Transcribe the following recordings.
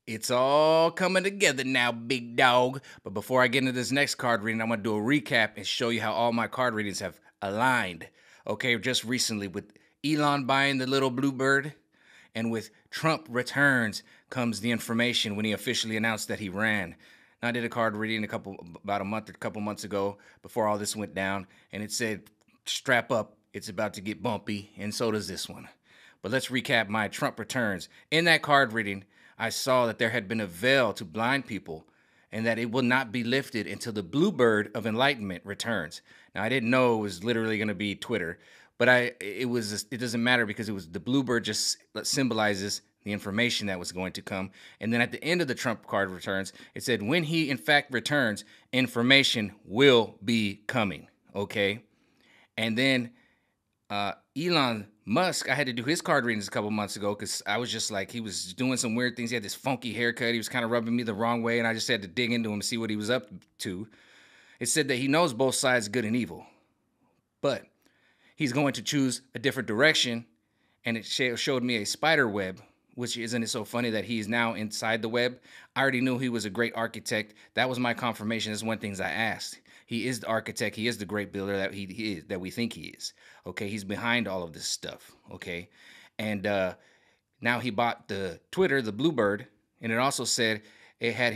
It's all coming together now, big dog. But before I get into this next card reading, I'm going to do a recap and show you how all my card readings have aligned. Okay, just recently with Elon buying the little bluebird and with Trump returns comes the information when he officially announced that he ran. Now, I did a card reading a couple months ago before all this went down, and it said, strap up, it's about to get bumpy, and so does this one. But let's recap my Trump returns. In that card reading, I saw that there had been a veil to blind people and that it will not be lifted until the bluebird of enlightenment returns. Now, I didn't know it was literally going to be Twitter, but it doesn't matter because it was the bluebird just symbolizes the information that was going to come. And then at the end of the Trump card returns, it said, when he in fact returns, information will be coming. Okay. And then Elon Musk, I had to do his card readings a couple months ago because I was just like, he was doing some weird things. He had this funky haircut. He was kind of rubbing me the wrong way, and I just had to dig into him and see what he was up to. It said that he knows both sides, good and evil, but he's going to choose a different direction, and it showed me a spider web, which isn't it so funny that he's now inside the web? I already knew he was a great architect. That was my confirmation. That's one of the things I asked. He is the architect. He is the great builder that he is, that we think he is. Okay, he's behind all of this stuff. Okay, and now he bought the Twitter, the Bluebird, and it also said it had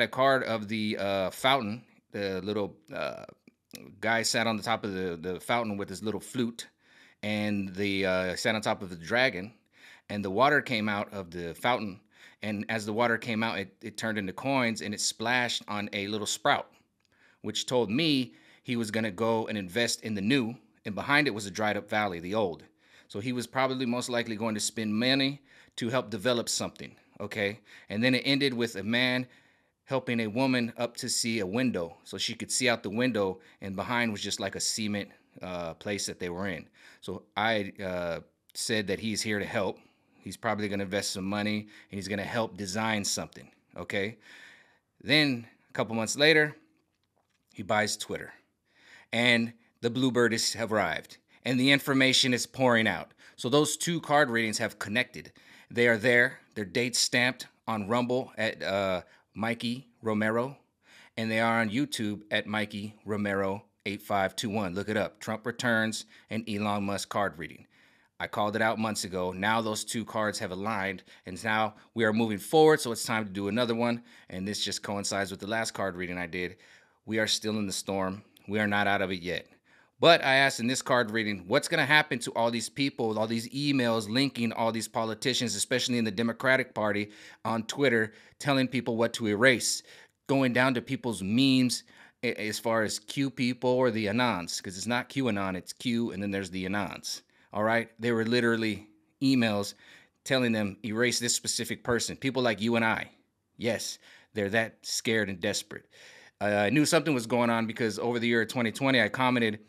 a card of the fountain. The little guy sat on the top of the fountain with his little flute, and the sat on top of the dragon, and the water came out of the fountain. And as the water came out, it turned into coins, and it splashed on a little sprout, which told me he was going to go and invest in the new, and behind it was a dried up valley, the old. So he was probably most likely going to spend money to help develop something, okay? And then it ended with a man helping a woman up to see a window so she could see out the window, and behind was just like a cement place that they were in. So I said that he's here to help. He's probably going to invest some money, and he's going to help design something, okay? Then a couple months later, he buys Twitter, and the bluebird has arrived, and the information is pouring out. So those two card readings have connected. They are there. They're date stamped on Rumble at Mikey Romero, and they are on YouTube at Mikey Romero 8521. Look it up. Trump returns and Elon Musk card reading. I called it out months ago. Now those two cards have aligned, and now we are moving forward, so it's time to do another one, and this just coincides with the last card reading I did. We are still in the storm. We are not out of it yet. But I asked in this card reading, what's going to happen to all these people, all these emails linking all these politicians, especially in the Democratic Party, on Twitter, telling people what to erase, going down to people's memes as far as Q people or the Anons, because it's not QAnon, it's Q, and then there's the Anons. All right? They were literally emails telling them, erase this specific person. People like you and I. Yes, they're that scared and desperate. I knew something was going on because over the year of 2020, I commented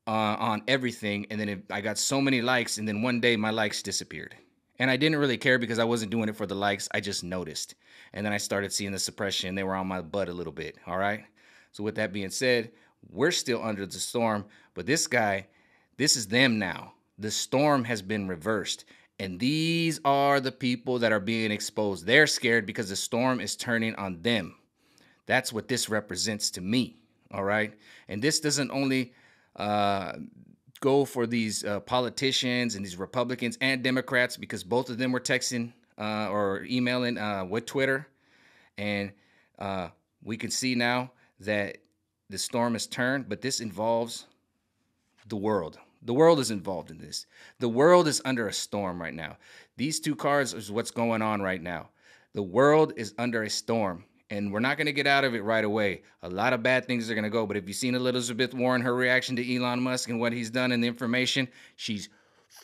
on everything, and then I got so many likes, and then one day my likes disappeared. And I didn't really care because I wasn't doing it for the likes. I just noticed. And then I started seeing the suppression. They were on my butt a little bit, all right? So with that being said, we're still under the storm, but this guy, this is them now. The storm has been reversed, and these are the people that are being exposed. They're scared because the storm is turning on them. That's what this represents to me, all right? And this doesn't only go for these politicians and these Republicans and Democrats, because both of them were texting or emailing with Twitter. And we can see now that the storm has turned, but this involves the world. The world is involved in this. The world is under a storm right now. These two cards is what's going on right now. The world is under a storm, and we're not going to get out of it right away. A lot of bad things are going to go, but if you've seen Elizabeth Warren, her reaction to Elon Musk and what he's done and the information, she's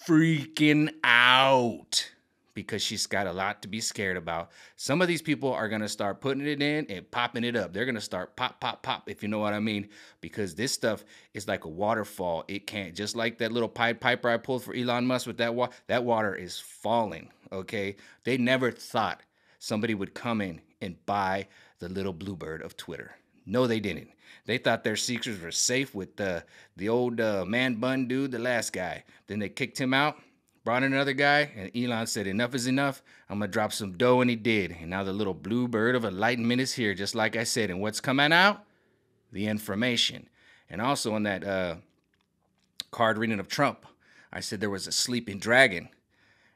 freaking out because she's got a lot to be scared about. Some of these people are going to start putting it in and popping it up. They're going to start pop, pop, pop, if you know what I mean, because this stuff is like a waterfall. It can't, just like that little piper I pulled for Elon Musk with that water, that water is falling, okay? They never thought somebody would come in and buy the little bluebird of Twitter. No, they didn't. They thought their secrets were safe with the old man bun dude, the last guy. Then they kicked him out. Brought in another guy, and Elon said, enough is enough. I'm going to drop some dough, and he did. And now the little blue bird of enlightenment is here, just like I said. And what's coming out? The information. And also on that card reading of Trump, I said there was a sleeping dragon.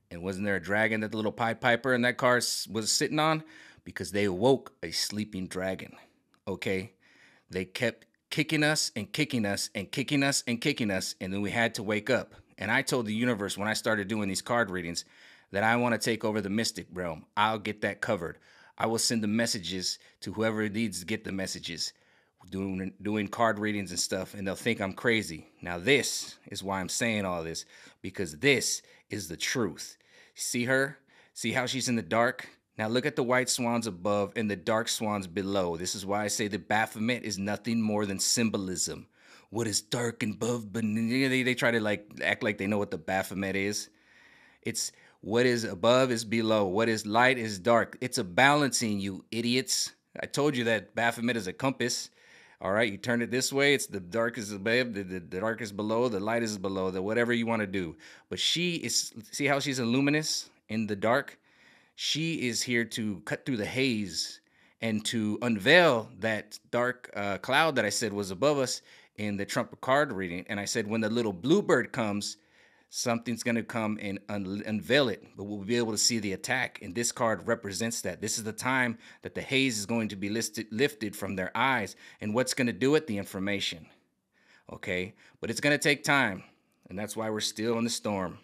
And wasn't there a dragon that the little Pied Piper in that car was sitting on? Because they awoke a sleeping dragon, okay? They kept kicking us and kicking us and kicking us and kicking us, and then we had to wake up. And I told the universe when I started doing these card readings that I want to take over the mystic realm. I'll get that covered. I will send the messages to whoever needs to get the messages, doing card readings and stuff, and they'll think I'm crazy. Now this is why I'm saying all this, because this is the truth. See her? See how she's in the dark? Now look at the white swans above and the dark swans below. This is why I say the Baphomet is nothing more than symbolism. What is dark and above? They try to act like they know what the Baphomet is. It's what is above is below. What is light is dark. It's a balancing, you idiots. I told you that Baphomet is a compass. All right, you turn it this way, it's the darkest above, the darkest below, the light is below, the whatever you want to do. But she is, see how she's a luminous in the dark? She is here to cut through the haze and to unveil that dark cloud that I said was above us in the Trump card reading. And I said, when the little bluebird comes, something's going to come and unveil it, but we'll be able to see the attack. And this card represents that. This is the time that the haze is going to be lifted from their eyes. And what's going to do it? The information. Okay? But it's going to take time. And that's why we're still in the storm.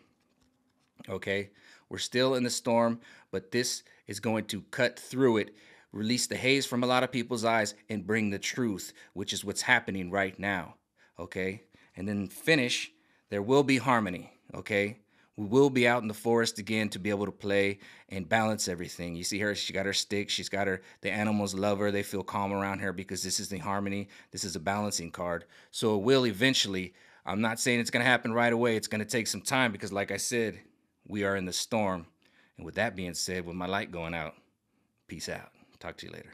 Okay? We're still in the storm, but this is going to cut through it, release the haze from a lot of people's eyes, and bring the truth, which is what's happening right now. Okay? And then finish. There will be harmony, okay? We will be out in the forest again to be able to play and balance everything. You see her, she got her stick, she's got her, the animals love her, they feel calm around her because this is the harmony, this is a balancing card. So it will eventually, I'm not saying it's gonna happen right away, it's gonna take some time because like I said, we are in the storm. And with that being said, with my light going out, peace out. Talk to you later.